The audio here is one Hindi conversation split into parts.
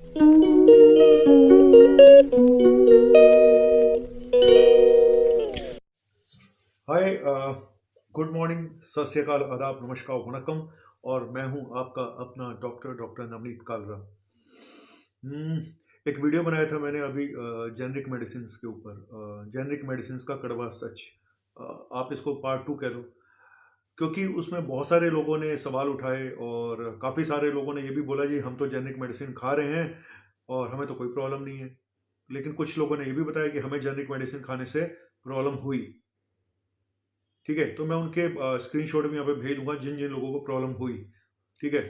हाय, गुड मॉर्निंग, सत श्री अकाल, आदाब, नमस्कार, वणक्कम। और मैं हूं आपका अपना डॉक्टर नवनीत कालरा। हम्म, एक वीडियो बनाया था मैंने अभी जेनरिक मेडिसिन के ऊपर, जेनरिक मेडिसिन का कड़वा सच। आप इसको पार्ट 2 कह लो, क्योंकि उसमें बहुत सारे लोगों ने सवाल उठाए और काफ़ी सारे लोगों ने ये भी बोला जी हम तो जेनरिक मेडिसिन खा रहे हैं और हमें तो कोई प्रॉब्लम नहीं है। लेकिन कुछ लोगों ने ये भी बताया कि हमें जेनरिक मेडिसिन खाने से प्रॉब्लम हुई। ठीक है, तो मैं उनके स्क्रीनशॉट भी यहाँ पे भेज दूंगा जिन जिन लोगों को प्रॉब्लम हुई। ठीक है,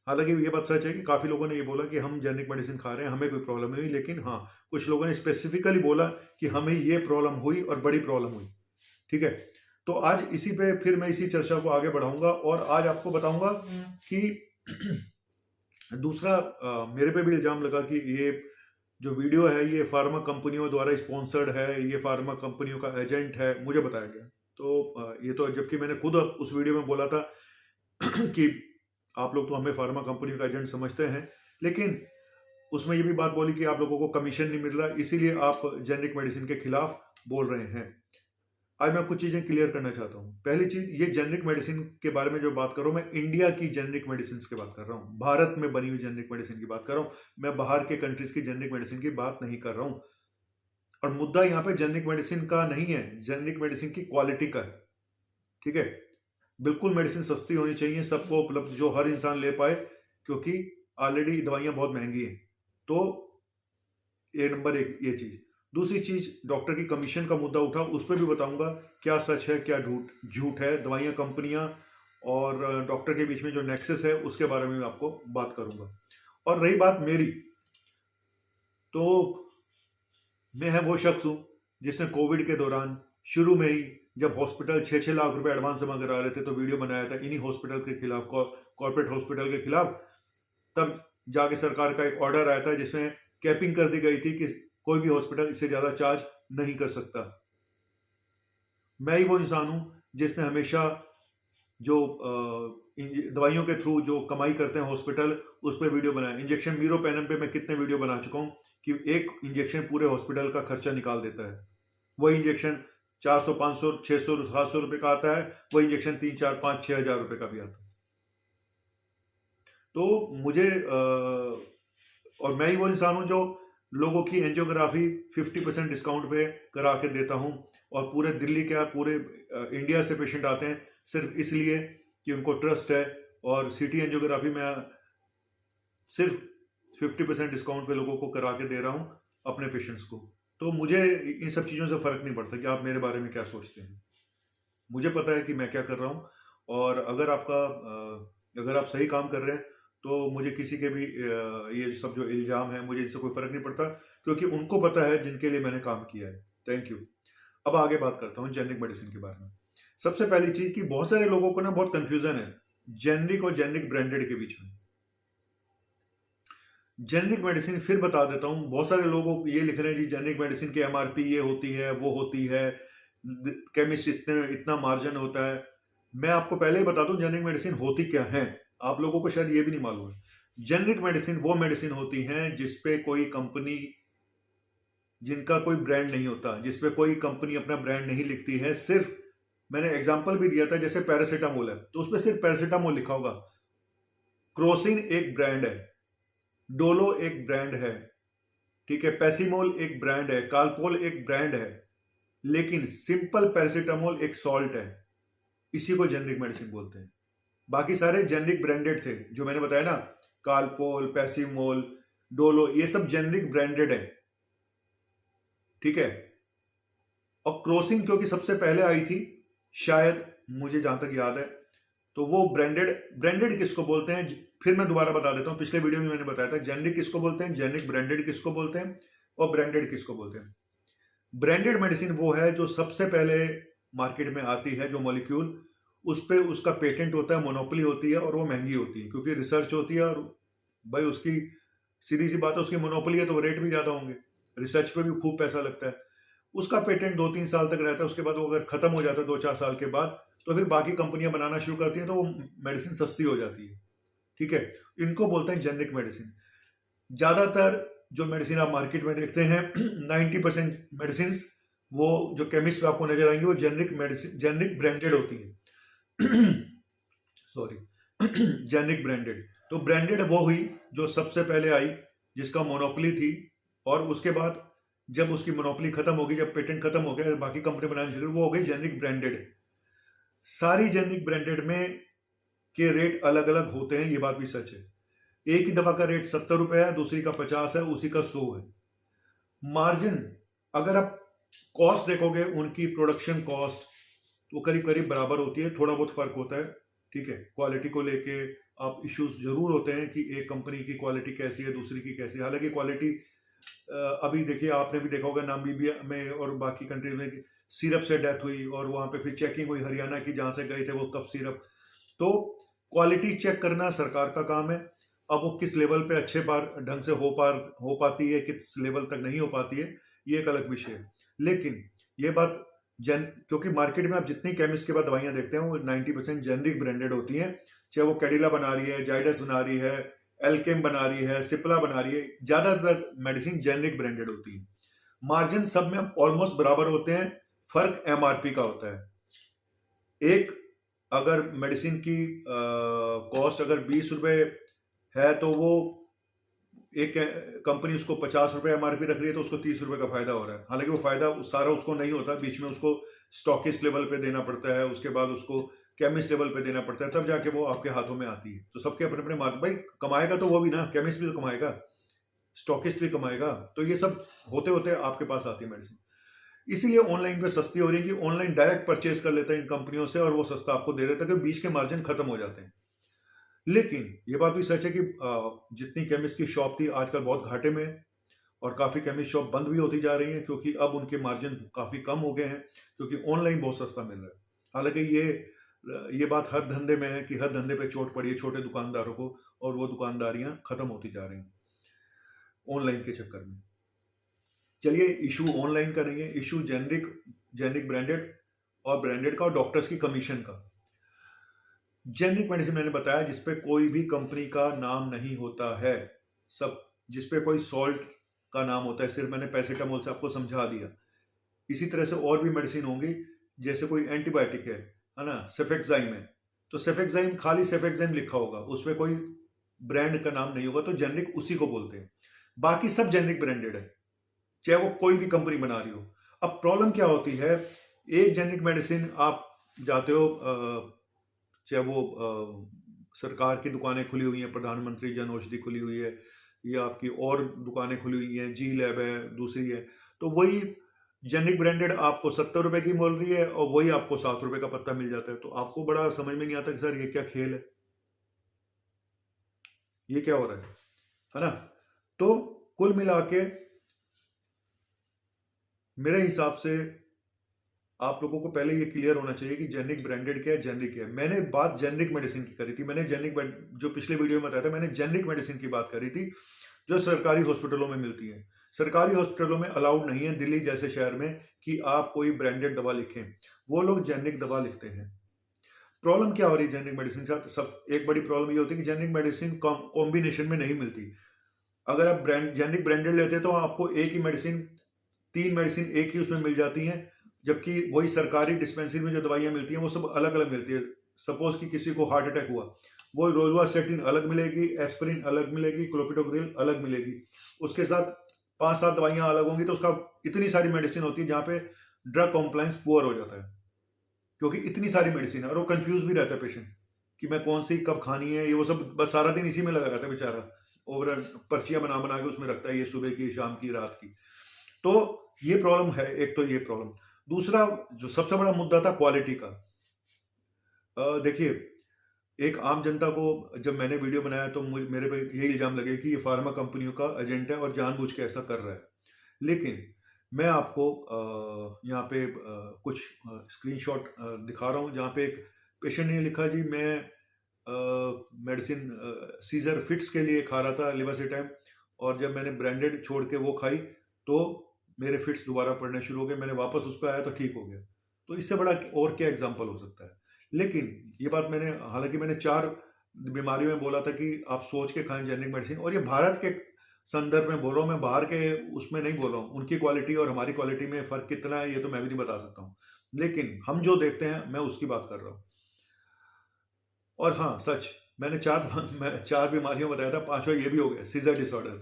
हालांकि ये बात सच है कि काफ़ी लोगों ने ये बोला कि हम जेनरिक मेडिसिन खा रहे हैं, हमें कोई प्रॉब्लम नहीं हुई, लेकिन हाँ, कुछ लोगों ने स्पेसिफिकली बोला कि हमें ये प्रॉब्लम हुई और बड़ी प्रॉब्लम हुई। ठीक है, तो आज इसी पे फिर मैं इसी चर्चा को आगे बढ़ाऊंगा और आज आपको बताऊंगा कि दूसरा, मेरे पे भी इल्जाम लगा कि ये जो वीडियो है ये फार्मा कंपनियों द्वारा स्पॉन्सर्ड है, ये फार्मा कंपनियों का एजेंट है, मुझे बताया गया। तो ये तो जबकि मैंने खुद उस वीडियो में बोला था कि आप लोग तो हमें फार्मा कंपनियों का एजेंट समझते हैं, लेकिन उसमें ये भी बात बोली कि आप लोगों को कमीशन नहीं मिल रहा, इसीलिए आप जेनरिक मेडिसिन के खिलाफ बोल रहे हैं। आज मैं कुछ चीजें क्लियर करना चाहता हूँ। पहली चीज, ये जेनरिक मेडिसिन के बारे में जो बात कर रहा हूँ, मैं इंडिया की जेनरिक मेडिसिन की बात कर रहा हूँ, भारत में बनी हुई जेनरिक मेडिसिन की बात कर रहा हूँ। मैं बाहर के कंट्रीज की जेनरिक मेडिसिन की बात नहीं कर रहा हूँ। और मुद्दा यहाँ पे जेनरिक मेडिसिन का नहीं है, जेनरिक मेडिसिन की क्वालिटी का है। ठीक है, बिल्कुल मेडिसिन सस्ती होनी चाहिए, सबको उपलब्ध, जो हर इंसान ले पाए, क्योंकि ऑलरेडी दवाइयां बहुत महंगी हैं। तो ये नंबर एक ये चीज। दूसरी चीज, डॉक्टर की कमीशन का मुद्दा उठा, उस पर भी बताऊंगा क्या सच है क्या झूठ है, दवाइयां कंपनियां और डॉक्टर के बीच में जो नेक्सस है उसके बारे में आपको बात करूंगा। और रही बात मेरी, तो मैं वो शख्स हूं जिसने कोविड के दौरान शुरू में ही, जब हॉस्पिटल 6-6 लाख रुपए एडवांस जमा करा रहे थे, तो वीडियो बनाया था इन्हीं हॉस्पिटल के खिलाफ, कॉर्पोरेट हॉस्पिटल के खिलाफ। तब जाके सरकार का एक ऑर्डर आया था जिसमें कैपिंग कर दी गई थी कि कोई भी हॉस्पिटल इससे ज्यादा चार्ज नहीं कर सकता। मैं ही वो इंसान हूं जिसने हमेशा जो दवाइयों के थ्रू जो कमाई करते हैं हॉस्पिटल, उस पर वीडियो बनाया। इंजेक्शन मीरोपेनम पे मैं कितने वीडियो बना चुका हूं कि एक इंजेक्शन पूरे हॉस्पिटल का खर्चा निकाल देता है। वही इंजेक्शन 400, 500, 600, 700 रुपए का आता है, वही इंजेक्शन 3, 4, 5, 6 हजार रुपए का भी आता है। तो मुझे और मैं ही वो इंसान हूं जो लोगों की एंजियोग्राफी 50% डिस्काउंट पे करा के देता हूं। और पूरे दिल्ली क्या, पूरे इंडिया से पेशेंट आते हैं सिर्फ इसलिए कि उनको ट्रस्ट है, और सिटी एंजियोग्राफी में सिर्फ 50% डिस्काउंट पे लोगों को करा के दे रहा हूं अपने पेशेंट्स को। तो मुझे इन सब चीज़ों से फर्क नहीं पड़ता कि आप मेरे बारे में क्या सोचते हैं। मुझे पता है कि मैं क्या कर रहा हूँ, और अगर आप सही काम कर रहे हैं तो मुझे किसी के भी ये सब जो इल्जाम है, मुझे इससे कोई फर्क नहीं पड़ता, क्योंकि उनको पता है जिनके लिए मैंने काम किया है। Thank you. अब आगे बात करता हूँ जेनरिक मेडिसिन के बारे में। सबसे पहली चीज कि बहुत सारे लोगों को ना बहुत कंफ्यूजन है जेनरिक और जेनरिक ब्रांडेड के बीच में। जेनरिक मेडिसिन फिर बता देता हूं, बहुत सारे लोग ये लिख रहे हैं जी जेनरिक मेडिसिन की एमआरपी ये होती है, वो होती है, केमिस्ट इतना मार्जिन होता है। मैं आपको पहले ही बता दूं जेनरिक मेडिसिन होती क्या है, आप लोगों को शायद ये भी नहीं मालूम है। जेनरिक मेडिसिन वो मेडिसिन होती हैं जिसपे कोई कंपनी, जिनका कोई ब्रांड नहीं होता, जिसपे कोई कंपनी अपना ब्रांड नहीं लिखती है। सिर्फ मैंने एग्जांपल भी दिया था, जैसे पैरासीटामोल है तो उसपे सिर्फ पैरासीटामोल लिखा होगा। क्रोसिन एक ब्रांड है, डोलो एक ब्रांड है, ठीक है, पैसीमोल एक ब्रांड है, कालपोल एक ब्रांड है, लेकिन सिंपल पैरासीटामोल एक सॉल्ट है। इसी को जेनरिक मेडिसिन बोलते हैं। बाकी सारे जेनरिक ब्रांडेड थे जो मैंने बताया ना, कालपोल, पैसीमोल, डोलो, ये सब जेनरिक ब्रांडेड है। ठीक है, और क्रोसिन क्योंकि सबसे पहले आई थी, शायद, मुझे जहां तक याद है, तो वो ब्रांडेड किसको बोलते हैं, फिर मैं दोबारा बता देता हूं। पिछले वीडियो में मैंने बताया था जेनरिक किसको बोलते हैं, जेनरिक ब्रांडेड किसको बोलते हैं, और ब्रांडेड किसको बोलते हैं। ब्रांडेड मेडिसिन वो है जो सबसे पहले मार्केट में आती है, जो मॉलिक्यूल, उस पर उसका पेटेंट होता है, मोनोपोली होती है, और वो महंगी होती है क्योंकि रिसर्च होती है। और भाई उसकी सीधी सी बात है, उसकी मोनोपोली है तो रेट भी ज्यादा होंगे, रिसर्च पे भी खूब पैसा लगता है। उसका पेटेंट 2-3 साल तक रहता है, उसके बाद वो अगर खत्म हो जाता है 2-4 साल के बाद, तो फिर बाकी कंपनियां बनाना शुरू करती हैं, तो वो मेडिसिन सस्ती हो जाती है। ठीक है, इनको बोलते हैं जेनरिक मेडिसिन। ज़्यादातर जो मेडिसिन आप मार्केट में देखते हैं 90% मेडिसिन वो जो केमिस्ट आपको नजर आएंगे वो जेनरिक मेडिसिन, जेनरिक ब्रांडेड होती है। Sorry generic branded. तो ब्रांडेड वो हुई जो सबसे पहले आई, जिसका मोनोपोली थी, और उसके बाद जब उसकी मोनोपोली खत्म हो गई, जब पेटेंट खत्म हो गया, बाकी कंपनी बनानी शुरू, वो हो गई जेनरिक ब्रांडेड। सारी जेनरिक ब्रांडेड में के रेट अलग अलग होते हैं, ये बात भी सच है। एक ही दवा का रेट 70 रुपए है, दूसरी का 50 है, उसी का 100 है। मार्जिन अगर आप कॉस्ट देखोगे, उनकी प्रोडक्शन कॉस्ट वो करीब करीब बराबर होती है, थोड़ा बहुत फर्क होता है, ठीक है। क्वालिटी को लेके आप इश्यूज जरूर होते हैं कि एक कंपनी की क्वालिटी कैसी है, दूसरी की कैसी है। हालांकि क्वालिटी अभी देखिए, आपने भी देखा होगा नामीबिया में और बाकी कंट्रीज में सिरप से डेथ हुई और वहां पे फिर चेकिंग हुई, हरियाणा की जहां से गए थे वो कफ सिरप। तो क्वालिटी चेक करना सरकार का काम है। अब वो किस लेवल पे अच्छे बार ढंग से हो पाती है, किस लेवल तक नहीं हो पाती है, ये एक अलग विषय है। लेकिन ये बात क्योंकि मार्केट में आप जितनी केमिस्ट के बाद दवाइयां देखते हैं वो 90% जेनरिक ब्रांडेड होती हैं। चाहे वो कैडिला बना रही है, जाइडस बना रही है, एल्केम बना रही है, सिप्ला बना रही है, ज्यादातर मेडिसिन जेनरिक ब्रांडेड होती है। मार्जिन सब में ऑलमोस्ट बराबर होते हैं, फर्क एमआरपी का होता है। एक अगर मेडिसिन की कॉस्ट अगर 20 रुपए है तो वो एक कंपनी उसको 50 रुपए एमआरपी रख रही है तो उसको 30 रुपए का फायदा हो रहा है। हालांकि वो फायदा सारा उसको नहीं होता, बीच में उसको स्टॉकिस्ट लेवल पे देना पड़ता है, उसके बाद उसको केमिस्ट लेवल पे देना पड़ता है, तब जाके वो आपके हाथों में आती है। तो सबके अपने अपने मार्जिन, भाई कमाएगा तो वो भी ना, केमिस्ट भी तो कमाएगा, स्टॉकिस्ट भी कमाएगा। तो ये सब होते होते आपके पास आती है मेडिसिन। इसीलिए ऑनलाइन पे सस्ती हो रही है कि ऑनलाइन डायरेक्ट परचेज कर लेते हैं इन कंपनियों से और वो सस्ता आपको दे देते हैं, क्योंकि बीच के मार्जिन खत्म हो जाते हैं। लेकिन ये बात भी सच है कि जितनी केमिस्ट की शॉप थी आजकल बहुत घाटे में है, और काफी केमिस्ट शॉप बंद भी होती जा रही हैं, क्योंकि अब उनके मार्जिन काफी कम हो गए हैं, क्योंकि ऑनलाइन बहुत सस्ता मिल रहा है। हालांकि ये बात हर धंधे में है कि हर धंधे पे चोट पड़ी है छोटे दुकानदारों को, और वो दुकानदारियां खत्म होती जा रही हैं ऑनलाइन के चक्कर में। चलिए, इशू ऑनलाइन का नहीं है, इशू जेनरिक ब्रांडेड और ब्रांडेड का और डॉक्टर्स की कमीशन का। जेनरिक मेडिसिन मैंने बताया जिसपे कोई भी कंपनी का नाम नहीं होता है, सब जिसपे कोई सॉल्ट का नाम होता है, सिर्फ मैंने पैरासिटामोल से आपको समझा दिया। इसी तरह से और भी मेडिसिन होंगी, जैसे कोई एंटीबायोटिक है ना, सेफेक्साइम है, तो सेफेक्साइम खाली सेफेक्साइम लिखा होगा, उसमें कोई ब्रांड का नाम नहीं होगा, तो जेनरिक उसी को बोलते हैं। बाकी सब जेनरिक ब्रांडेड है, चाहे वो कोई भी कंपनी बना रही हो। अब प्रॉब्लम क्या होती है, एक जेनरिक मेडिसिन आप जाते हो, चाहे वो सरकार की दुकानें खुली हुई हैं, प्रधानमंत्री जन औषधि खुली हुई है, या आपकी और दुकानें खुली हुई हैं, जी लैब है, दूसरी है, तो वही जेनरिक ब्रांडेड आपको 70 रुपए की मिल रही है और वही आपको 7 रुपए का पत्ता मिल जाता है। तो आपको बड़ा समझ में नहीं आता कि सर ये क्या खेल है, ये क्या हो रहा है ना। तो कुल मिला के मेरे हिसाब से आप लोगों को पहले ये क्लियर होना चाहिए कि जेनरिक ब्रांडेड क्या है, जेनरिक क्या है। मैंने बात जेनरिक मेडिसिन की करी थी, मैंने जो पिछले वीडियो में बताया था, मैंने जेनरिक मेडिसिन की बात करी थी जो सरकारी हॉस्पिटलों में मिलती है। सरकारी हॉस्पिटलों में अलाउड नहीं है दिल्ली जैसे शहर में कि आप कोई ब्रांडेड दवा लिखें, वो लोग जेनरिक दवा लिखते हैं। प्रॉब्लम क्या हो रही है जेनरिक मेडिसिन का, सब एक बड़ी प्रॉब्लम ये होती है कि जेनरिक मेडिसिन कॉम्बिनेशन में नहीं मिलती। अगर आप जेनरिक ब्रांडेड लेते हैं तो आपको एक ही मेडिसिन, 3 मेडिसिन एक ही उसमें मिल जाती हैं, जबकि वही सरकारी डिस्पेंसरी में जो दवाइयां मिलती हैं वो सब अलग अलग मिलती है। सपोज कि किसी को हार्ट अटैक हुआ, वो रोजुआसेटिन अलग मिलेगी, एस्पिरिन अलग मिलेगी, क्लोपिडोग्रिल अलग मिलेगी, उसके साथ 5-7 दवाइयां अलग होंगी। तो उसका इतनी सारी मेडिसिन होती है जहां पे ड्रग कॉम्प्लायंस पुअर हो जाता है, क्योंकि इतनी सारी मेडिसिन है, और वो कंफ्यूज भी रहता है पेशेंट कि मैं कौन सी कब खानी है। ये वो सब बस सारा दिन इसी में लगा रहता है बेचारा, ओवरऑल पर्चियां बना बना के उसमें रखता है, ये सुबह की, शाम की, रात की। तो ये प्रॉब्लम है, एक तो ये प्रॉब्लम। दूसरा जो सबसे बड़ा मुद्दा था क्वालिटी का, देखिए, एक आम जनता को जब मैंने वीडियो बनाया तो मेरे पे यही इल्जाम लगे कि ये फार्मा कंपनियों का एजेंट है और जानबूझ के ऐसा कर रहा है। लेकिन मैं आपको यहाँ पे कुछ स्क्रीनशॉट दिखा रहा हूँ, जहाँ पे एक पेशेंट ने लिखा, जी मैं मेडिसिन सीजर फिट्स के लिए खा रहा था लिवासिटाइम, और जब मैंने ब्रांडेड छोड़ के वो खाई तो मेरे फिट्स दोबारा पड़ने शुरू हो गए, मैंने वापस उस पर आया तो ठीक हो गया। तो इससे बड़ा और क्या एग्जाम्पल हो सकता है। लेकिन ये बात हालांकि मैंने 4 बीमारियों में बोला था कि आप सोच के खाएं जेनरिक मेडिसिन, और ये भारत संदर्भ में बोल रहा हूँ, मैं बाहर के उसमें नहीं बोल रहा हूँ। उनकी क्वालिटी और हमारी क्वालिटी में फ़र्क कितना है ये तो मैं भी नहीं बता सकता हूँ। लेकिन हम जो देखते हैं मैं उसकी बात कर रहा हूँ। और हाँ, सच मैंने 4 बीमारियों बताया था, 5वां ये भी हो गया, सीज़र डिसऑर्डर।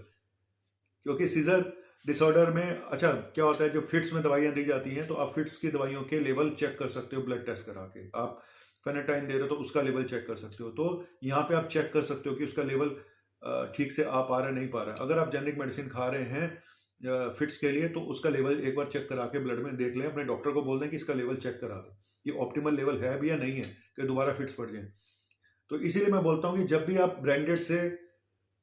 क्योंकि सीज़र डिसऑर्डर में अच्छा क्या होता है, जब फिट्स में दवाइयाँ दी जाती हैं तो आप फिट्स की दवाइयों के लेवल चेक कर सकते हो ब्लड टेस्ट करा के। आप फेनेटाइन दे रहे हो तो उसका लेवल चेक कर सकते हो। तो यहाँ पे आप चेक कर सकते हो कि उसका लेवल ठीक से आ पा रहा है नहीं पा रहा है। अगर आप जेनेरिक मेडिसिन खा रहे हैं फिट्स के लिए तो उसका लेवल एक बार चेक करा के ब्लड में देख लें, अपने डॉक्टर को बोल दें कि इसका लेवल चेक करा दें, ये ऑप्टिमल लेवल है भी या नहीं है, कि दोबारा फिट्स पड़ जाए। तो इसीलिए मैं बोलता हूँ कि जब भी आप ब्रांडेड से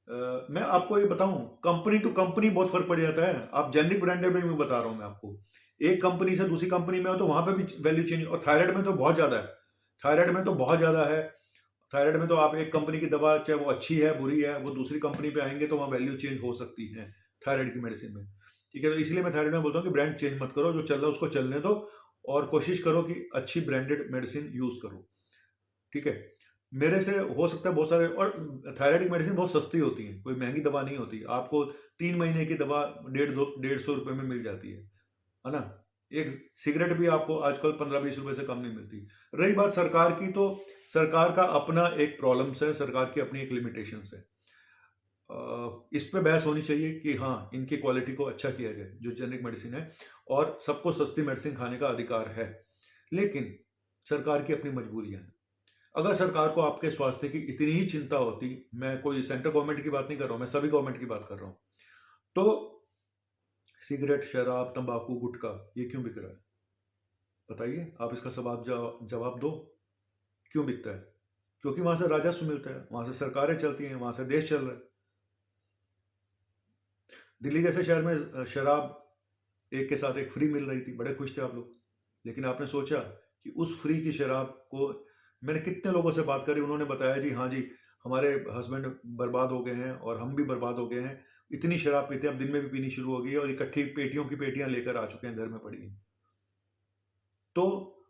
मैं आपको ये बताऊं, कंपनी टू कंपनी बहुत फर्क पड़ जाता है। आप जेनरिक ब्रांडेड में भी बता रहा हूं मैं आपको, एक कंपनी से दूसरी कंपनी में हो तो वहां पे भी वैल्यू चेंज, और थायराइड में तो बहुत ज्यादा है। थायराइड में तो बहुत ज्यादा है। थायराइड में तो आप एक कंपनी की दवा चाहे वो अच्छी है बुरी है, वो दूसरी कंपनी पे आएंगे तो वहाँ वैल्यू चेंज हो सकती है थायराइड की मेडिसिन में। ठीक है, तो इसलिए मैं थायराइड में बोलता हूँ कि ब्रांड चेंज मत करो, जो चल रहा है उसको चलने दो और कोशिश करो कि अच्छी ब्रांडेड मेडिसिन यूज करो। ठीक है, मेरे से हो सकता है बहुत सारे, और थायराइड की मेडिसिन बहुत सस्ती होती है, कोई महंगी दवा नहीं होती। आपको 3 महीने की दवा 150 रुपए में मिल जाती है ना। एक सिगरेट भी आपको आजकल 15-20 रुपए से कम नहीं मिलती। रही बात सरकार की, तो सरकार का अपना एक प्रॉब्लम्स है, सरकार की अपनी एक लिमिटेशंस है। इस पे बहस होनी चाहिए कि हाँ इनकी क्वालिटी को अच्छा किया जाए जो जेनरिक मेडिसिन है, और सबको सस्ती मेडिसिन खाने का अधिकार है। लेकिन सरकार की अपनी मजबूरियां हैं। अगर सरकार को आपके स्वास्थ्य की इतनी ही चिंता होती, मैं कोई सेंट्रल गवर्नमेंट की बात नहीं कर रहा हूं, मैं सभी गवर्नमेंट की बात कर रहा हूं, तो सिगरेट, शराब, तंबाकू, गुटखा ये क्यों बिक रहा है? बताइए, आप इसका जवाब दो। क्यों बिकता है? क्योंकि वहां से राजस्व मिलता है, वहां से सरकारें चलती हैं, वहां से देश चल रहा है। दिल्ली जैसे शहर में शराब एक के साथ एक फ्री मिल रही थी, बड़े खुश थे आप लोग। लेकिन आपने सोचा कि उस फ्री की शराब को, मैंने कितने लोगों से बात करी, उन्होंने बताया जी हाँ जी हमारे हस्बैंड बर्बाद हो गए हैं और हम भी बर्बाद हो गए हैं, इतनी शराब पीते हैं, अब दिन में भी पीनी शुरू हो गई है और इकट्ठी पेटियों की पेटियां लेकर आ चुके हैं, घर में पड़ी हैं। तो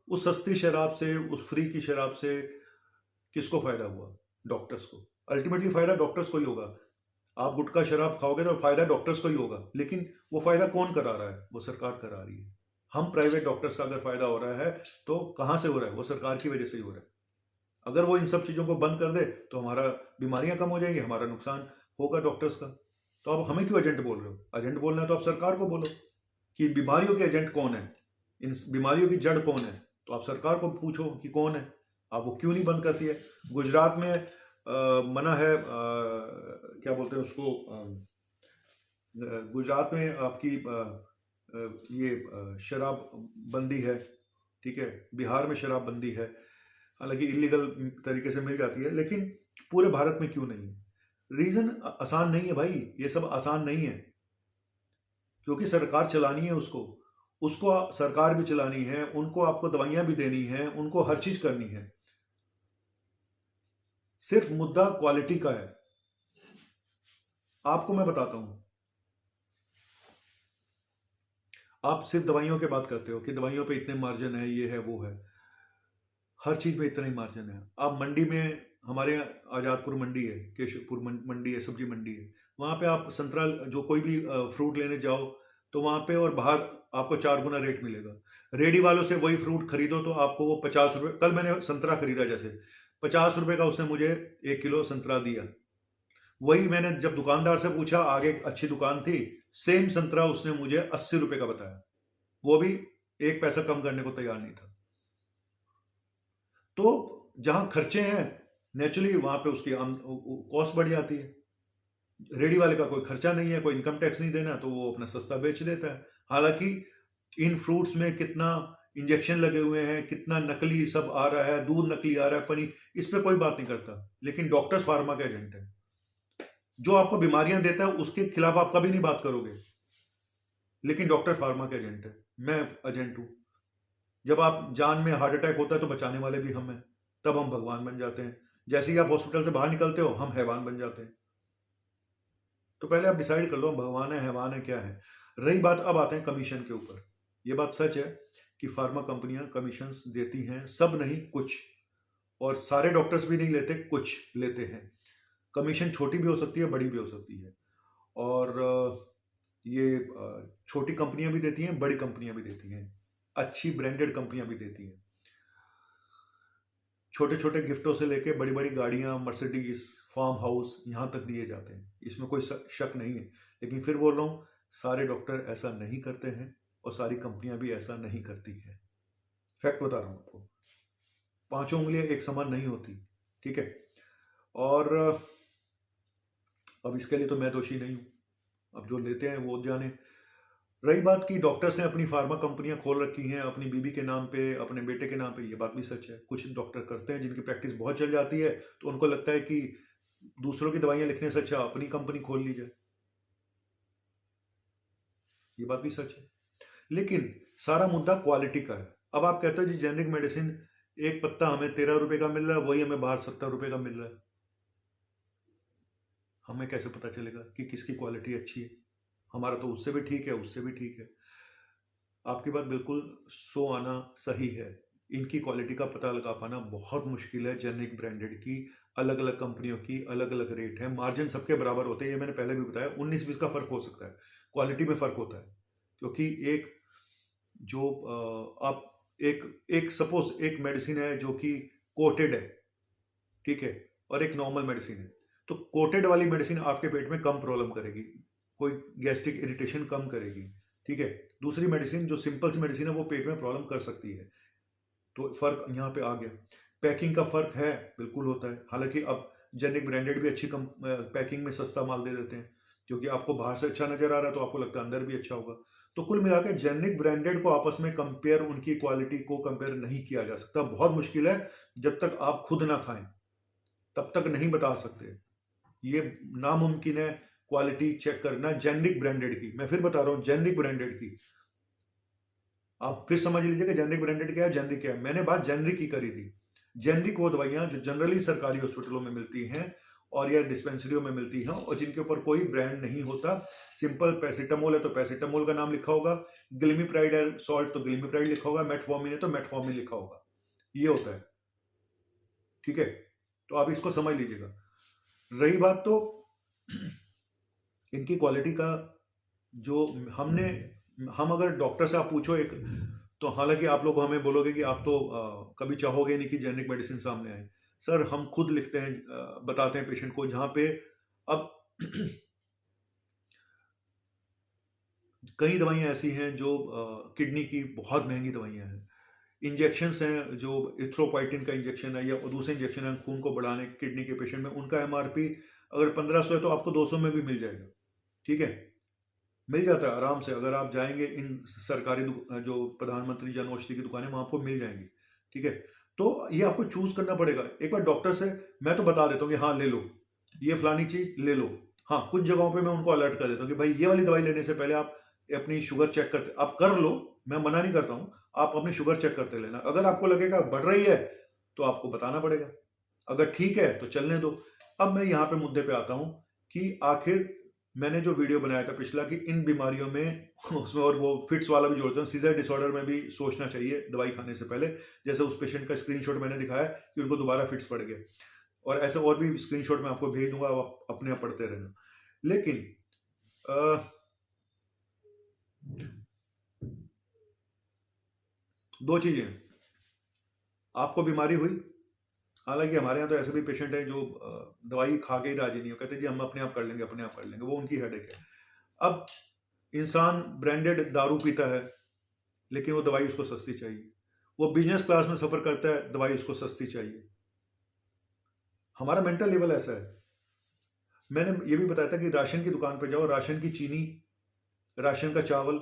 उस सस्ती शराब से, उस फ्री की शराब से किसको फायदा हुआ? डॉक्टर्स को। अल्टीमेटली फायदा डॉक्टर्स को ही होगा। आप गुटखा शराब खाओगे तो फायदा डॉक्टर्स को ही होगा, लेकिन वो फायदा कौन करा रहा है? वो सरकार करा रही है। हम प्राइवेट डॉक्टर्स का अगर फायदा हो रहा है तो कहां से हो रहा है? वो सरकार की वजह से ही हो रहा है। अगर वो इन सब चीजों को बंद कर दे तो हमारा बीमारियां कम हो जाएंगी, हमारा नुकसान होगा डॉक्टर्स का। तो आप हमें क्यों एजेंट बोल रहे हो? एजेंट बोलना है तो आप सरकार को बोलो कि बीमारियों के एजेंट कौन है, इन बीमारियों की जड़ कौन है, तो आप सरकार को पूछो कि कौन है। आप वो क्यों नहीं बंद करती है? गुजरात में मना है, क्या बोलते हैं उसको, गुजरात में आपकी ये शराब बंदी है। ठीक है, बिहार में शराब बंदी है, हालांकि इलीगल तरीके से मिल जाती है, लेकिन पूरे भारत में क्यों नहीं है? रीजन आसान नहीं है भाई, ये सब आसान नहीं है, क्योंकि सरकार चलानी है उसको, उसको सरकार भी चलानी है, उनको आपको दवाइयां भी देनी है, उनको हर चीज करनी है। सिर्फ मुद्दा क्वालिटी का है। आपको मैं बताता हूं, आप सिर्फ दवाइयों की बात करते हो कि दवाइयों पे इतने मार्जिन है, ये है वो है, हर चीज पे इतना ही मार्जिन है। आप मंडी में, हमारे यहाँ आजादपुर मंडी है, केशवपुर मंडी है, सब्जी मंडी है, वहां पे आप संतरा जो कोई भी फ्रूट लेने जाओ तो वहां पे और बाहर आपको 4 गुना रेट मिलेगा। रेडी वालों से वही फ्रूट खरीदो तो आपको वो 50 रुपये, कल मैंने संतरा खरीदा जैसे 50 रुपये का उसने मुझे 1 किलो संतरा दिया। वही मैंने जब दुकानदार से पूछा, आगे अच्छी दुकान थी, सेम संतरा उसने मुझे 80 रुपये का बताया, वो भी 1 पैसा कम करने को तैयार नहीं था। तो जहां खर्चे हैं नेचुरली वहां पे उसकी कॉस्ट बढ़ जाती है। रेडी वाले का कोई खर्चा नहीं है, कोई इनकम टैक्स नहीं देना, तो वो अपना सस्ता बेच देता है। हालांकि इन फ्रूट्स में कितना इंजेक्शन लगे हुए हैं, कितना नकली सब आ रहा है, दूध नकली आ रहा है, पनीर, इस पे कोई बात नहीं करता, लेकिन डॉक्टर्स फार्मा के एजेंट है। जो आपको बीमारियां देता है उसके खिलाफ आप कभी नहीं बात करोगे, लेकिन डॉक्टर फार्मा के एजेंट है, मैं एजेंट हूं। जब आप जान में हार्ट अटैक होता है तो बचाने वाले भी हम हैं, तब हम भगवान बन जाते हैं। जैसे ही आप हॉस्पिटल से बाहर निकलते हो हम हैवान बन जाते हैं। तो पहले आप डिसाइड कर लो भगवान है, हैवान है, क्या है। रही बात, अब आते हैं कमीशन के ऊपर। ये बात सच है कि फार्मा कंपनियां कमीशंस देती हैं, सब नहीं कुछ, और सारे डॉक्टर्स भी नहीं लेते, कुछ लेते हैं। कमीशन छोटी भी हो सकती है, बड़ी भी हो सकती है। और ये छोटी कंपनियां भी देती हैं, बड़ी कंपनियां भी देती हैं, अच्छी ब्रांडेड कंपनियां भी देती हैं। छोटे छोटे गिफ्टों से लेके बड़ी बड़ी गाड़ियां, मर्सिडीज, फार्म हाउस यहाँ तक दिए जाते हैं, इसमें कोई शक नहीं है। लेकिन फिर बोल रहा हूँ, सारे डॉक्टर ऐसा नहीं करते हैं और सारी कंपनियां भी ऐसा नहीं करती हैं। फैक्ट बता रहा हूँ आपको, पांचों उंगलियां एक समान नहीं होती, ठीक है। और अब इसके लिए तो मैं दोषी नहीं हूँ, अब जो लेते हैं वो जाने। रही बात की डॉक्टर्स ने अपनी फार्मा कंपनियां खोल रखी हैं अपनी बीबी के नाम पे, अपने बेटे के नाम पे, ये बात भी सच है। कुछ डॉक्टर करते हैं जिनकी प्रैक्टिस बहुत चल जाती है, तो उनको लगता है कि दूसरों की दवाइयां लिखने से अच्छा अपनी कंपनी खोल ली जाए, ये बात भी सच है। लेकिन सारा मुद्दा क्वालिटी का है। अब आप कहते हो जी जेनरिक मेडिसिन, एक पत्ता हमें 13 रुपए का मिल रहा है, वही हमें बाहर 70 रुपए का मिल रहा है, हमें कैसे पता चलेगा कि किसकी क्वालिटी अच्छी है? हमारा तो उससे भी ठीक है, उससे भी ठीक है। आपकी बात बिल्कुल 100 आना सही है। इनकी क्वालिटी का पता लगा पाना बहुत मुश्किल है। जेनरिक ब्रांडेड की अलग अलग कंपनियों की अलग अलग रेट है, मार्जिन सबके बराबर होते हैं, ये मैंने पहले भी बताया। 19-20 का फर्क हो सकता है, क्वालिटी में फर्क होता है। क्योंकि एक जो आप एक एक सपोज एक मेडिसिन है जो कि कोटेड है, ठीक है, और एक नॉर्मल मेडिसिन है, तो कोटेड वाली मेडिसिन आपके पेट में कम प्रॉब्लम करेगी, कोई गैस्ट्रिक इरिटेशन कम करेगी, ठीक है। दूसरी मेडिसिन जो सिंपल सी मेडिसिन है वो पेट में प्रॉब्लम कर सकती है। तो फर्क यहाँ पे आ गया। पैकिंग का फर्क है, बिल्कुल होता है। हालांकि अब जेनरिक ब्रांडेड भी अच्छी पैकिंग में सस्ता माल दे देते हैं, क्योंकि आपको बाहर से अच्छा नजर आ रहा है तो आपको लगता है अंदर भी अच्छा होगा। तो कुल मिलाकर जेनरिक ब्रांडेड को आपस में कंपेयर, उनकी क्वालिटी को कंपेयर नहीं किया जा सकता, बहुत मुश्किल है। जब तक आप खुद ना खाएं तब तक नहीं बता सकते, ये नामुमकिन है। क्वालिटी चेक करना जेनरिक ब्रांडेड की, मैं फिर बता रहा हूं जेनरिक ब्रांडेड की। आप फिर समझ लीजिए कि जेनरिक ब्रांडेड क्या है, जेनरिक क्या है। मैंने बात जेनरिक की करी थी। जेनरिक वो दवाइयां जो जनरली सरकारी हॉस्पिटलों में मिलती हैं और या डिस्पेंसरियों में मिलती हैं और जिनके ऊपर कोई ब्रांड नहीं होता। सिंपल पैरासीटामोल है तो पैरासीटामोल का नाम लिखा होगा, ग्लिमिप्राइड है सॉल्ट तो ग्लिमिप्राइड लिखा होगा, मेटफॉर्मिन है तो मेटफॉर्मिन लिखा होगा, ये होता है, ठीक है। तो आप इसको समझ लीजिएगा। रही बात तो इनकी क्वालिटी का, जो हम अगर डॉक्टर से आप पूछो एक, तो हालांकि आप लोग हमें बोलोगे कि आप तो कभी चाहोगे नहीं कि जेनरिक मेडिसिन सामने आए। सर हम खुद लिखते हैं, बताते हैं पेशेंट को, जहां पे अब कई दवाइयां ऐसी हैं जो किडनी की बहुत महंगी दवाइयां हैं। इंजेक्शंस हैं, जो इथ्रोपाइटिन का इंजेक्शन है या दूसरे इंजेक्शन है खून को बढ़ाने किडनी के पेशेंट में, उनका एमआरपी अगर 1500 है तो आपको 200 में भी मिल जाएगा, ठीक है, मिल जाता है आराम से। अगर आप जाएंगे इन सरकारी जो प्रधानमंत्री जन औषधि की दुकानें, वहां आपको मिल जाएंगी, ठीक है। तो ये आपको चूज करना पड़ेगा। एक बार डॉक्टर से मैं तो बता देता हूँ कि हाँ ले लो, ये फलानी चीज ले लो। हाँ, कुछ जगहों पे मैं उनको अलर्ट कर देता हूँ कि भाई ये वाली दवाई लेने से पहले आप अपनी शुगर चेक करते, आप कर लो, मैं मना नहीं करता हूँ, आप अपनी शुगर चेक करते लेना। अगर आपको लगेगा बढ़ रही है तो आपको बताना पड़ेगा, अगर ठीक है तो चलने दो। अब मैं यहाँ पे मुद्दे पे आता हूँ कि आखिर मैंने जो वीडियो बनाया था पिछला कि इन बीमारियों में उसमें, और वो फिट्स वाला भी जोड़ता हूँ, सीजर डिसऑर्डर में भी सोचना चाहिए दवाई खाने से पहले। जैसे उस पेशेंट का स्क्रीनशॉट मैंने दिखाया कि उनको दोबारा फिट्स पड़ गए, और ऐसे और भी स्क्रीनशॉट मैं आपको भेज दूंगा, आप अपने आप पढ़ते रहना। लेकिन दो चीजें, आपको बीमारी हुई, हालांकि हमारे यहाँ तो ऐसे भी पेशेंट हैं जो दवाई खा के ही राजी नहीं हो, कहते जी हम अपने आप कर लेंगे, अपने आप कर लेंगे, वो उनकी हेडेक है। अब इंसान ब्रांडेड दारू पीता है लेकिन वो दवाई उसको सस्ती चाहिए, वो बिजनेस क्लास में सफर करता है, दवाई उसको सस्ती चाहिए। हमारा मेंटल लेवल ऐसा है। मैंने ये भी बताया था कि राशन की दुकान पर जाओ, राशन की चीनी, राशन का चावल,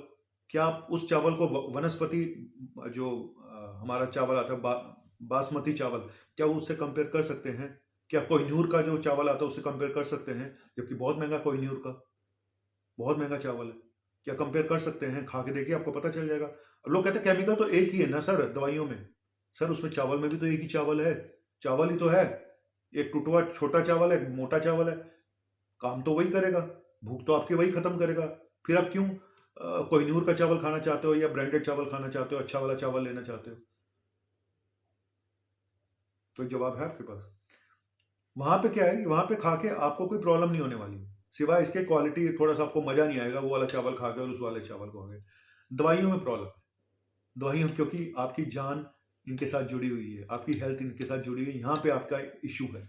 क्या आप उस चावल को वनस्पति जो हमारा चावल आता है बासमती चावल, क्या वो उससे कंपेयर कर सकते हैं? क्या कोहिनूर का जो चावल आता है उससे कंपेयर कर सकते हैं? जबकि बहुत महंगा कोहिनूर का, बहुत महंगा चावल है, क्या कंपेयर कर सकते हैं? खा के देखिए, आपको पता चल जाएगा। अब लोग कहते हैं केमिकल तो एक ही है ना सर दवाइयों में। सर उसमें चावल में भी तो एक ही चावल है, चावल ही तो है। एक टुटवा छोटा चावल है, मोटा चावल है, काम तो वही करेगा, भूख तो आपकी वही खत्म करेगा। फिर आप क्यों कोहिनूर का चावल खाना चाहते हो या ब्रांडेड चावल खाना चाहते हो, अच्छा वाला चावल लेना चाहते हो? तो जवाब है आपके पास। वहां पे क्या है, वहां पे खा के आपको कोई प्रॉब्लम नहीं होने वाली, सिवाय इसके क्वालिटी थोड़ा सा आपको मजा नहीं आएगा वो वाला चावल खा के और उस वाले चावल को खा के। दवाइयों में प्रॉब्लम है, दवाइयों क्योंकि आपकी जान इनके साथ जुड़ी हुई है, आपकी हेल्थ इनके साथ जुड़ी हुई है, यहाँ पे आपका एक इशू है।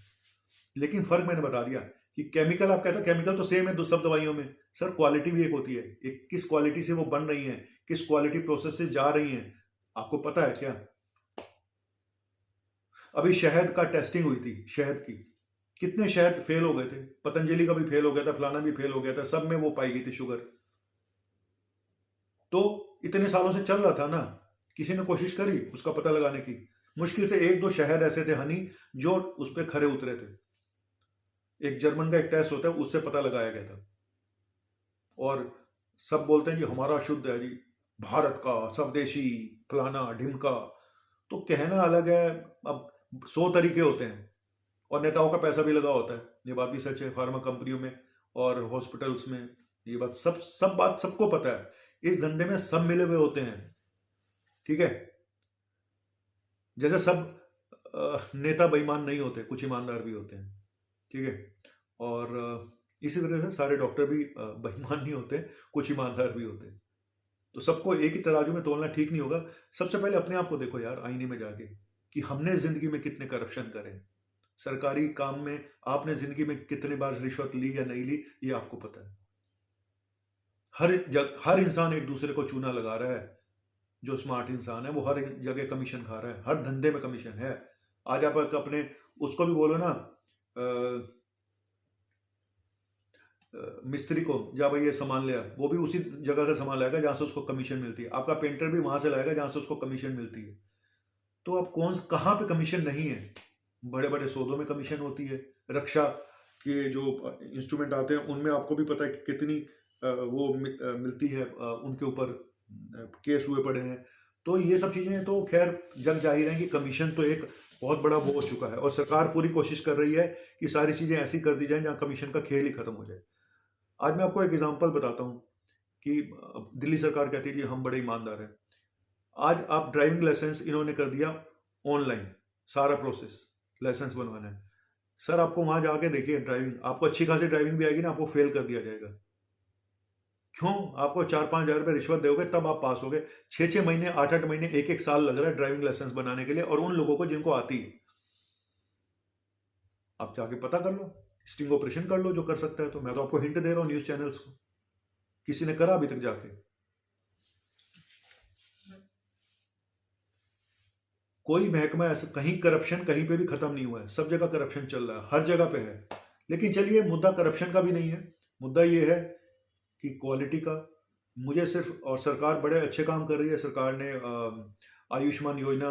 लेकिन फर्क मैंने बता दिया कि केमिकल, आप कहते हो केमिकल तो सेम है सब दवाइयों में, सर क्वालिटी भी एक होती है, एक किस क्वालिटी से वो बन रही है, किस क्वालिटी प्रोसेस से जा रही है, आपको पता है क्या? अभी शहद का टेस्टिंग हुई थी, शहद की, कितने शहद फेल हो गए थे, पतंजलि का भी फेल हो गया था, फलाना भी फेल हो गया था, सब में वो पाई गई थी शुगर। तो इतने सालों से चल रहा था ना, किसी ने कोशिश करी उसका पता लगाने की? मुश्किल से एक दो शहद ऐसे थे हनी जो उस पर खरे उतरे थे। एक जर्मन का एक टेस्ट होता है, उससे पता लगाया गया था। और सब बोलते हैं जी हमारा शुद्ध है जी, भारत का स्वदेशी फलाना ढिमका। तो कहना अलग है, अब 100 तरीके होते हैं और नेताओं का पैसा भी लगा होता है, ये बात भी सच है, फार्मा कंपनियों में और हॉस्पिटल्स में, ये बात सब बात सबको पता है। इस धंधे में सब मिले हुए होते हैं, ठीक है? जैसे सब नेता बेईमान नहीं होते, कुछ ईमानदार भी होते हैं, ठीक है? और इसी तरह से सारे डॉक्टर भी बेईमान नहीं होते, कुछ ईमानदार भी होते हैं। तो सबको एक ही तराजू में तोलना ठीक नहीं होगा। सबसे पहले अपने आप को देखो यार आईने में जाके कि हमने जिंदगी में कितने करप्शन करे, सरकारी काम में आपने जिंदगी में कितने बार रिश्वत ली या नहीं ली, ये आपको पता है। हर इंसान एक दूसरे को चूना लगा रहा है। जो स्मार्ट इंसान है वो हर जगह कमीशन खा रहा है, हर धंधे में कमीशन है। आज आप अपने उसको भी बोलो ना, मिस्त्री को, जा भाई ये सामान लिया, वो भी उसी जगह से सामान लाएगा जहां से उसको कमीशन मिलती है। आपका पेंटर भी वहां से लाएगा जहां से उसको कमीशन मिलती है। तो अब कहाँ पे कमीशन नहीं है? बड़े बड़े सौदों में कमीशन होती है, रक्षा के जो इंस्ट्रूमेंट आते हैं उनमें आपको भी पता है कि कितनी वो मिलती है, उनके ऊपर केस हुए पड़े हैं। तो ये सब चीजें तो खैर जग जाहिर है कि कमीशन तो एक बहुत बड़ा वो हो चुका है और सरकार पूरी कोशिश कर रही है कि सारी चीजें ऐसी कर दी जाए जहां कमीशन का खेल ही खत्म हो जाए। आज मैं आपको एक एग्जांपल बताता हूं कि दिल्ली सरकार कहती है कि हम बड़े ईमानदार हैं। आज आप ड्राइविंग लाइसेंस इन्होंने कर दिया ऑनलाइन, सारा प्रोसेस लाइसेंस बनवाना है। सर आपको वहां जाके देखिए ड्राइविंग, आपको अच्छी खासी ड्राइविंग भी आएगी ना, आपको फेल कर दिया जाएगा। क्यों? आपको 4-5 हजार रुपये रिश्वत दोगे तब आप पास होगे। 6-6 महीने, 8-8 महीने, 1-1 साल लग रहा है ड्राइविंग लाइसेंस बनाने के लिए, और उन लोगों को जिनको आती है। आप जाके पता कर लो, स्टिंग ऑपरेशन कर लो जो कर सकता है। तो मैं तो आपको हिंट दे रहा हूं न्यूज चैनल्स को, किसी ने करा अभी तक जाके? कोई महकमा ऐसा, कहीं करप्शन कहीं पे भी खत्म नहीं हुआ है, सब जगह करप्शन चल रहा है, हर जगह पे है। लेकिन चलिए मुद्दा करप्शन का भी नहीं है, मुद्दा ये है कि क्वालिटी का। मुझे सिर्फ, और सरकार बड़े अच्छे काम कर रही है, सरकार ने आयुष्मान योजना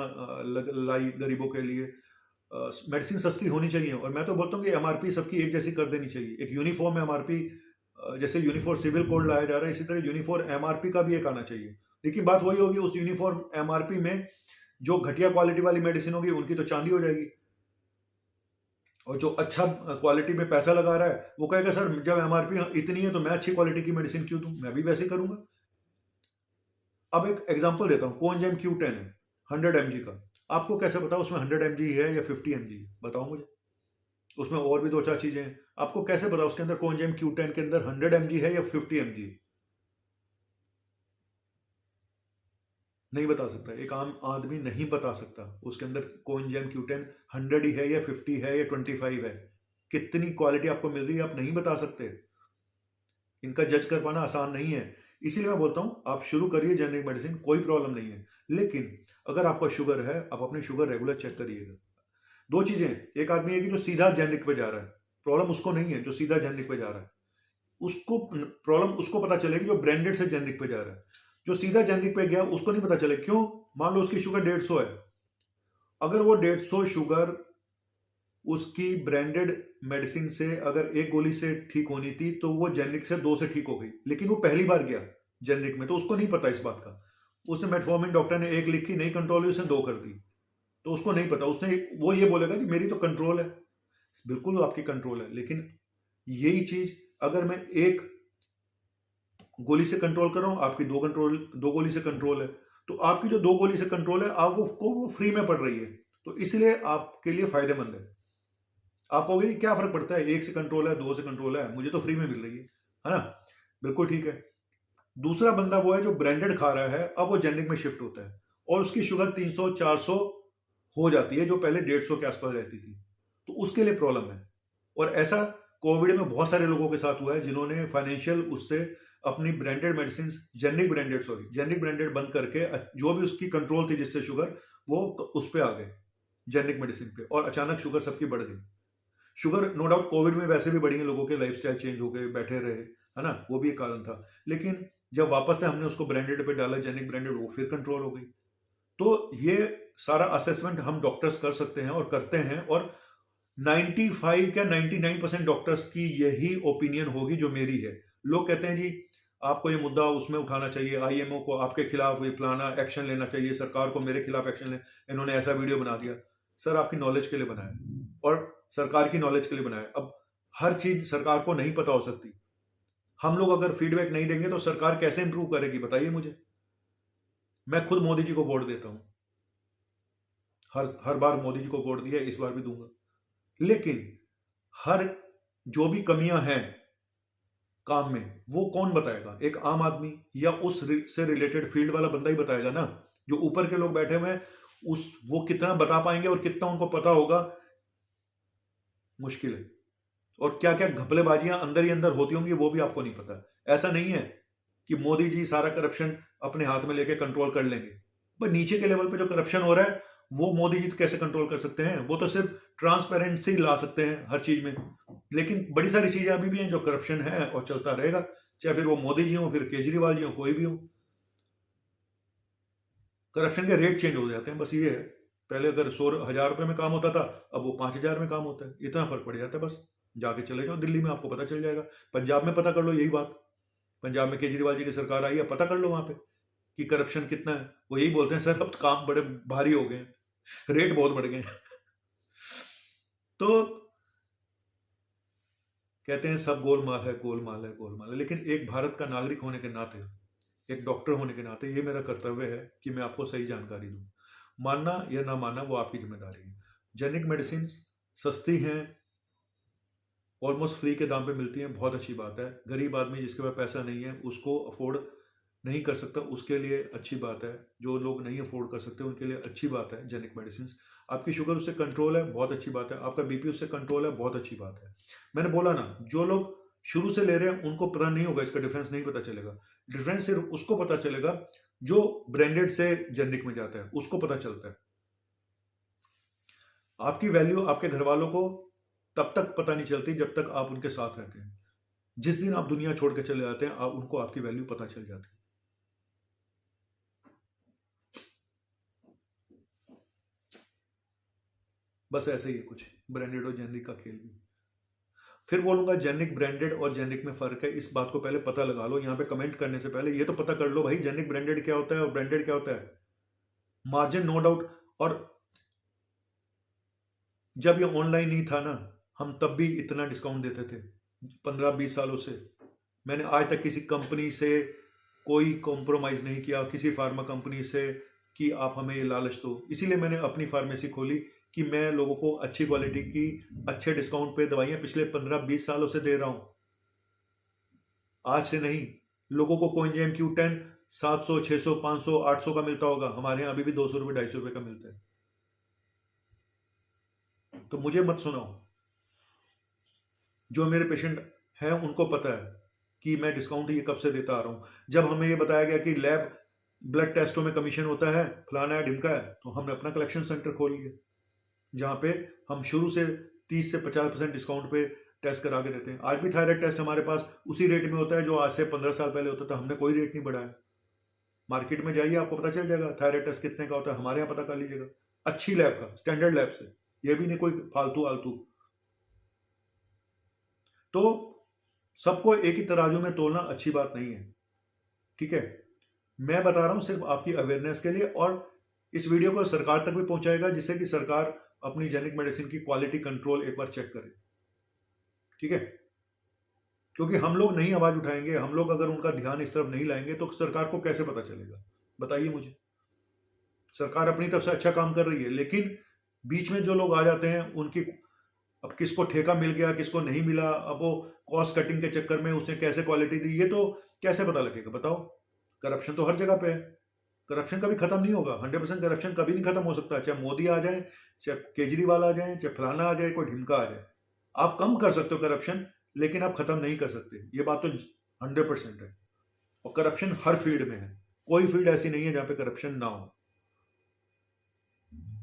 लाई गरीबों के लिए। मेडिसिन सस्ती होनी चाहिए, और मैं तो बोलता हूँ कि एमआरपी सबकी एक जैसी कर देनी चाहिए, एक यूनिफॉर्म एमआरपी। जैसे यूनिफॉर्म सिविल कोड लाया जा रहा है, इसी तरह यूनिफॉर्म एमआरपी का भी एक आना चाहिए। लेकिन बात वही होगी, उस यूनिफॉर्म एमआरपी में जो घटिया क्वालिटी वाली मेडिसिन होगी उनकी तो चांदी हो जाएगी, और जो अच्छा क्वालिटी में पैसा लगा रहा है वो कहेगा सर जब एमआरपी इतनी है तो मैं अच्छी क्वालिटी की मेडिसिन क्यों दूं, मैं भी वैसे करूंगा। अब एक एग्जांपल देता हूं, कोएंजाइम Q10 है 100 mg का। आपको कैसे पता उसमें 100 mg है या 50 mg? बताओ मुझे। उसमें और भी 2-4 चीजें हैं, आपको कैसे पता उसके अंदर कोएंजाइम Q10 के अंदर 100 mg है या 50 mg? नहीं बता सकता, एक आम आदमी नहीं बता सकता उसके अंदर कोएंजाइम Q10 100 ही है या 50 है या 25 है। कितनी क्वालिटी आपको मिल रही है आप नहीं बता सकते। इनका जज कर पाना आसान नहीं है। इसीलिए मैं बोलता हूं आप शुरू करिए जेनरिक मेडिसिन, कोई प्रॉब्लम नहीं है। लेकिन अगर आपका शुगर है, आप अपनी शुगर रेगुलर चेक करिएगा। दो चीजें, एक आदमी है कि जो सीधा जेनरिक पे जा रहा है, प्रॉब्लम उसको नहीं है जो सीधा जेनरिक पे जा रहा है, उसको प्रॉब्लम उसको पता चलेगी जो ब्रांडेड से जेनरिक पे जा रहा है। जो सीधा जेनरिक पे गया उसको नहीं पता चले, क्यों? मान लो उसकी शुगर 150 है, अगर वो 150 शुगर उसकी ब्रांडेड मेडिसिन से अगर एक गोली से ठीक होनी थी तो वो जेनरिक से 2 से ठीक हो गई, लेकिन वो पहली बार गया जेनरिक में तो उसको नहीं पता इस बात का। उसने मेटफॉर्मिन, डॉक्टर ने 1 लिखी, नहीं कंट्रोल हुई, उसने 2 कर दी, तो उसको नहीं पता। उसने वो ये बोलेगा कि मेरी तो कंट्रोल है, बिल्कुल आपकी कंट्रोल है, लेकिन यही चीज अगर मैं 1 गोली से कंट्रोल कर रहा हूं, आपकी 2 गोली से कंट्रोल है, तो आपकी जो 2 गोली से कंट्रोल है आपको वो फ्री में पड़ रही है, तो इसलिए आपके लिए फायदेमंद है। आप कहोगे क्या फर्क पड़ता है, 1 से कंट्रोल है, 2 से कंट्रोल है, मुझे तो फ्री में मिल रही है ना? बिल्कुल ठीक है। दूसरा बंदा वो है जो ब्रांडेड खा रहा है, अब वो जेनेरिक में शिफ्ट होता है और उसकी शुगर 300-400 हो जाती है, जो पहले 150 के आसपास रहती थी। तो उसके लिए प्रॉब्लम है। और ऐसा कोविड में बहुत सारे लोगों के साथ हुआ है जिन्होंने फाइनेंशियल उससे अपनी ब्रांडेड मेडिसिन, जेनेरिक ब्रांडेड बंद करके जो भी उसकी कंट्रोल थी जिससे शुगर, वो उस पे आ गए, जेनेरिक मेडिसिन पे, और अचानक शुगर सबकी बढ़ गई। शुगर नो डाउट कोविड में वैसे भी बढ़ी है, लोगों के लाइफस्टाइल चेंज हो गए, बैठे रहे, है ना, वो भी एक कारण था। लेकिन जब वापस से हमने उसको ब्रांडेड पे डाला, जेनिक ब्रांडेड, वो फिर कंट्रोल हो गई। तो ये सारा असेसमेंट हम डॉक्टर्स कर सकते हैं और करते हैं, और 95 या 99% डॉक्टर्स की यही ओपिनियन होगी जो मेरी है। लोग कहते हैं जी आपको ये मुद्दा उसमें उठाना चाहिए, आईएमओ को आपके खिलाफ ये फलाना एक्शन लेना चाहिए, सरकार को मेरे खिलाफ एक्शन ले, इन्होंने ऐसा वीडियो बना दिया। सर आपकी नॉलेज के लिए बनाया और सरकार की नॉलेज के लिए बनाया। अब हर चीज सरकार को नहीं पता हो सकती। हम लोग अगर फीडबैक नहीं देंगे तो सरकार कैसे इंप्रूव करेगी, बताइए मुझे। मैं खुद मोदी जी को वोट देता हूं, हर बार मोदी जी को वोट दिया, इस बार भी दूंगा। लेकिन हर जो भी कमियां हैं काम में, वो कौन बताएगा? एक आम आदमी या उस से रिलेटेड फील्ड वाला बंदा ही बताएगा ना। जो ऊपर के लोग बैठे हुए हैं, वो कितना बता पाएंगे और कितना उनको पता होगा, मुश्किल है। और क्या क्या घपलेबाजियां अंदर ही अंदर होती होंगी वो भी आपको नहीं पता। ऐसा नहीं है कि मोदी जी सारा करप्शन अपने हाथ में लेके कंट्रोल कर लेंगे, पर नीचे के लेवल पे जो करप्शन हो रहा है वो मोदी जी कैसे कंट्रोल कर सकते हैं? वो तो सिर्फ ट्रांसपेरेंसी ला सकते हैं हर चीज में। लेकिन बड़ी सारी चीजें अभी भी हैं जो करप्शन है और चलता रहेगा, चाहे फिर वो मोदी जी हो, फिर केजरीवाल जी हो, कोई भी हो। करप्शन के रेट चेंज हो जाते हैं, बस ये है। पहले अगर 100,000 रुपए में काम होता था, अब वो 5,000 में काम होता है, इतना फर्क पड़ जाता है। बस जाके चले जाओ दिल्ली में, आपको पता चल जाएगा। पंजाब में पता कर लो यही बात। पंजाब में केजरीवाल जी की सरकार आई है, पता कर लो वहां पे कि करप्शन कितना है। वो यही बोलते हैं सर अब तो काम बड़े भारी हो गए, रेट बहुत बढ़ गए। तो कहते हैं सब गोलमाल है, गोलमाल है, गोलमाल है। लेकिन एक भारत का नागरिक होने के नाते, एक डॉक्टर होने के नाते, ये मेरा कर्तव्य है कि मैं आपको सही जानकारी दूं। मानना या ना मानना वो आपकी जिम्मेदारी है। जेनिक मेडिसिन सस्ती हैं, ऑलमोस्ट फ्री के दाम पे मिलती हैं, बहुत अच्छी बात है। गरीब आदमी जिसके पास पैसा नहीं है, उसको अफोर्ड नहीं कर सकता, उसके लिए अच्छी बात है। जो लोग नहीं अफोर्ड कर सकते उनके लिए अच्छी बात है जेनिक मेडिसिन। आपकी शुगर उससे कंट्रोल है, बहुत अच्छी बात है। आपका बीपी उससे कंट्रोल है, बहुत अच्छी बात है। मैंने बोला ना, जो लोग शुरू से ले रहे हैं उनको पता नहीं होगा, इसका डिफरेंस नहीं पता चलेगा। डिफरेंस सिर्फ उसको पता चलेगा जो ब्रांडेड से जेनिक में जाता है, उसको पता चलता है। आपकी वैल्यू आपके घर वालों को तब तक पता नहीं चलती जब तक आप उनके साथ रहते हैं। जिस दिन आप दुनिया छोड़ के चले जाते हैं, उनको आपकी वैल्यू पता चल जाती है। बस ऐसे ही है कुछ ब्रांडेड और जेनरिक का खेल भी। फिर बोलूंगा जेनिक ब्रांडेड और जेनिक में फर्क है, इस बात को पहले पता लगा लो। यहाँ पे कमेंट करने से पहले ये तो पता कर लो भाई, जेनिक ब्रांडेड क्या होता है और ब्रांडेड क्या होता है। Margin no doubt. और जब ये ऑनलाइन नहीं था ना, हम तब भी इतना डिस्काउंट देते थे 15-20 सालों से। मैंने आज तक किसी कंपनी से कोई कॉम्प्रोमाइज नहीं किया, किसी फार्मा कंपनी से कि आप हमें ये लालच दो। इसीलिए मैंने अपनी फार्मेसी खोली कि मैं लोगों को अच्छी क्वालिटी की अच्छे डिस्काउंट पे दवाइयां पिछले 15-20 सालों से दे रहा हूं, आज से नहीं। लोगों को कोएंजाइम Q10 700, 600, 500, 800 का मिलता होगा, हमारे यहाँ अभी भी 200 रुपये, 250 रुपये का मिलता है। तो मुझे मत सुनाओ, जो मेरे पेशेंट हैं उनको पता है कि मैं डिस्काउंट ये कब से देता आ रहा हूं। जब हमें ये बताया गया कि लैब ब्लड टेस्टों में कमीशन होता है, फलाना है, ढिमका है, तो हमने अपना कलेक्शन सेंटर खोल लिया जहां पे हम शुरू से 30 से 50% डिस्काउंट पे टेस्ट करा के देते हैं। आज भी थायराइड टेस्ट हमारे पास उसी रेट में होता है जो आज से 15 साल पहले होता था। हमने कोई रेट नहीं बढ़ाया। मार्केट में जाइए, आपको पता चल जाएगा थायराइड टेस्ट कितने का होता है, हमारे यहाँ पता कर लीजिएगा, अच्छी लैब का, स्टैंडर्ड लैब से, ये भी नहीं कोई फालतू आलतू। तो सबको एक ही तराजू में तोलना अच्छी बात नहीं है, ठीक है। मैं बता रहा हूं सिर्फ आपकी अवेयरनेस के लिए, और इस वीडियो को सरकार तक भी पहुंचाएगा जिससे कि सरकार अपनी जेनिक मेडिसिन की क्वालिटी कंट्रोल एक बार चेक करे, ठीक है। क्योंकि हम लोग नहीं आवाज उठाएंगे, हम लोग अगर उनका ध्यान इस तरफ नहीं लाएंगे तो सरकार को कैसे पता चलेगा, बताइए मुझे। सरकार अपनी तरफ से अच्छा काम कर रही है, लेकिन बीच में जो लोग आ जाते हैं उनकी अब किसको ठेका मिल गया, किसको नहीं मिला, अब वो कॉस्ट कटिंग के चक्कर में उसने कैसे क्वालिटी दी, ये तो कैसे पता लगेगा बताओ। करप्शन तो हर जगह पे है, करप्शन कभी खत्म नहीं होगा। 100% करप्शन कभी नहीं खत्म हो सकता, चाहे मोदी आ जाए, चाहे केजरीवाल आ जाए, चाहे फलाना आ जाए, कोई ढिमका आ जाए। आप कम कर सकते हो करप्शन, लेकिन आप खत्म नहीं कर सकते, ये बात तो 100% है। और करप्शन हर फील्ड में है, कोई फील्ड ऐसी नहीं है जहां पे करप्शन ना हो।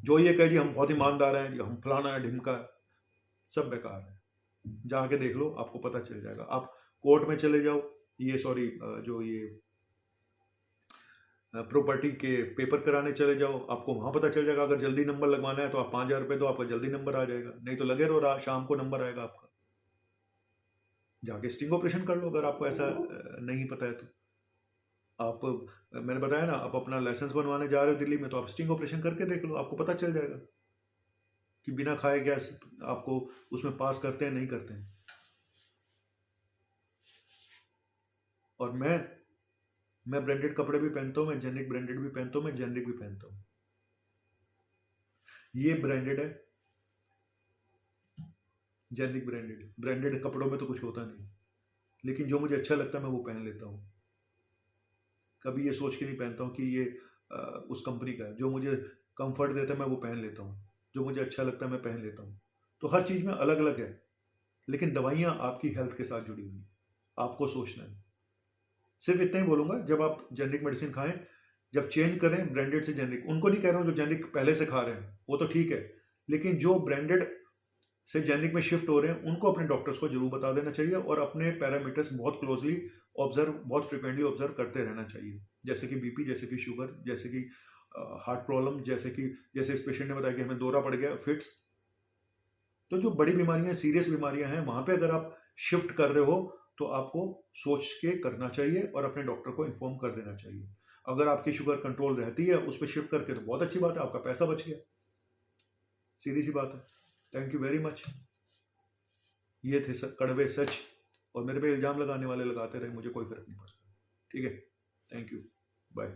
जो ये कहे जी हम बहुत ईमानदार हैं, जी हम फलाना है, ढिमका है, सब बेकार है। जाके देख लो, आपको पता चल जाएगा। आप कोर्ट में चले जाओ, ये सॉरी जो ये प्रॉपर्टी के पेपर कराने चले जाओ, आपको वहां पता चल जाएगा। अगर जल्दी नंबर लगवाना है तो आप 5,000 रुपये दो, आपका जल्दी नंबर आ जाएगा, नहीं तो लगे रहो, रात शाम को नंबर आएगा आपका। जाके स्टिंग ऑपरेशन कर लो अगर आपको ऐसा नहीं पता है तो। आप मैंने बताया ना, आप अपना लाइसेंस बनवाने जा रहे हो दिल्ली में, तो आप स्टिंग ऑपरेशन करके देख लो, आपको पता चल जाएगा कि बिना खाए गैस आपको उसमें पास करते हैं नहीं करते हैं। और मैं ब्रांडेड कपड़े भी पहनता हूँ, मैं जेनिक ब्रांडेड भी पहनता हूँ, मैं जेनिक भी पहनता हूँ। ये ब्रांडेड है, जेनिक ब्रांडेड कपड़ों में तो कुछ होता नहीं, लेकिन जो मुझे अच्छा लगता है मैं वो पहन लेता हूँ। कभी ये सोच के नहीं पहनता हूँ कि ये उस कंपनी का है। जो मुझे कंफर्ट देता है मैं वो पहन लेता हूँ, जो मुझे अच्छा लगता है मैं पहन लेता हूँ। तो हर चीज़ में अलग अलग है, लेकिन दवाइयाँ आपकी हेल्थ के साथ जुड़ी हुई हैं, आपको सोचना है। सिर्फ इतना ही बोलूँगा, जब आप जेनरिक मेडिसिन खाएं, जब चेंज करें ब्रांडेड से जेनरिक, उनको नहीं कह रहा हूँ जो जेनरिक पहले से खा रहे हैं वो तो ठीक है, लेकिन जो ब्रांडेड से जेनरिक में शिफ्ट हो रहे हैं उनको अपने डॉक्टर्स को जरूर बता देना चाहिए, और अपने पैरामीटर्स बहुत क्लोजली ऑब्जर्व, बहुत फ्रिक्वेंटली ऑब्जर्व करते रहना चाहिए। जैसे कि बीपी, जैसे कि शुगर, जैसे कि हार्ट प्रॉब्लम, जैसे इस पेशेंट ने बताया कि हमें दौरा पड़ गया, फिट्स। तो जो बड़ी बीमारियां, सीरियस बीमारियां हैं, वहां पे अगर आप शिफ्ट कर रहे हो तो आपको सोच के करना चाहिए और अपने डॉक्टर को इन्फॉर्म कर देना चाहिए। अगर आपकी शुगर कंट्रोल रहती है उस पर शिफ्ट करके तो बहुत अच्छी बात है, आपका पैसा बच गया, सीधी सी बात है। Thank you very much. ये थे कड़वे सच, और मेरे पे इल्जाम लगाने वाले लगाते रहे, मुझे कोई फर्क नहीं पड़ता। ठीक है, थैंक यू, बाय।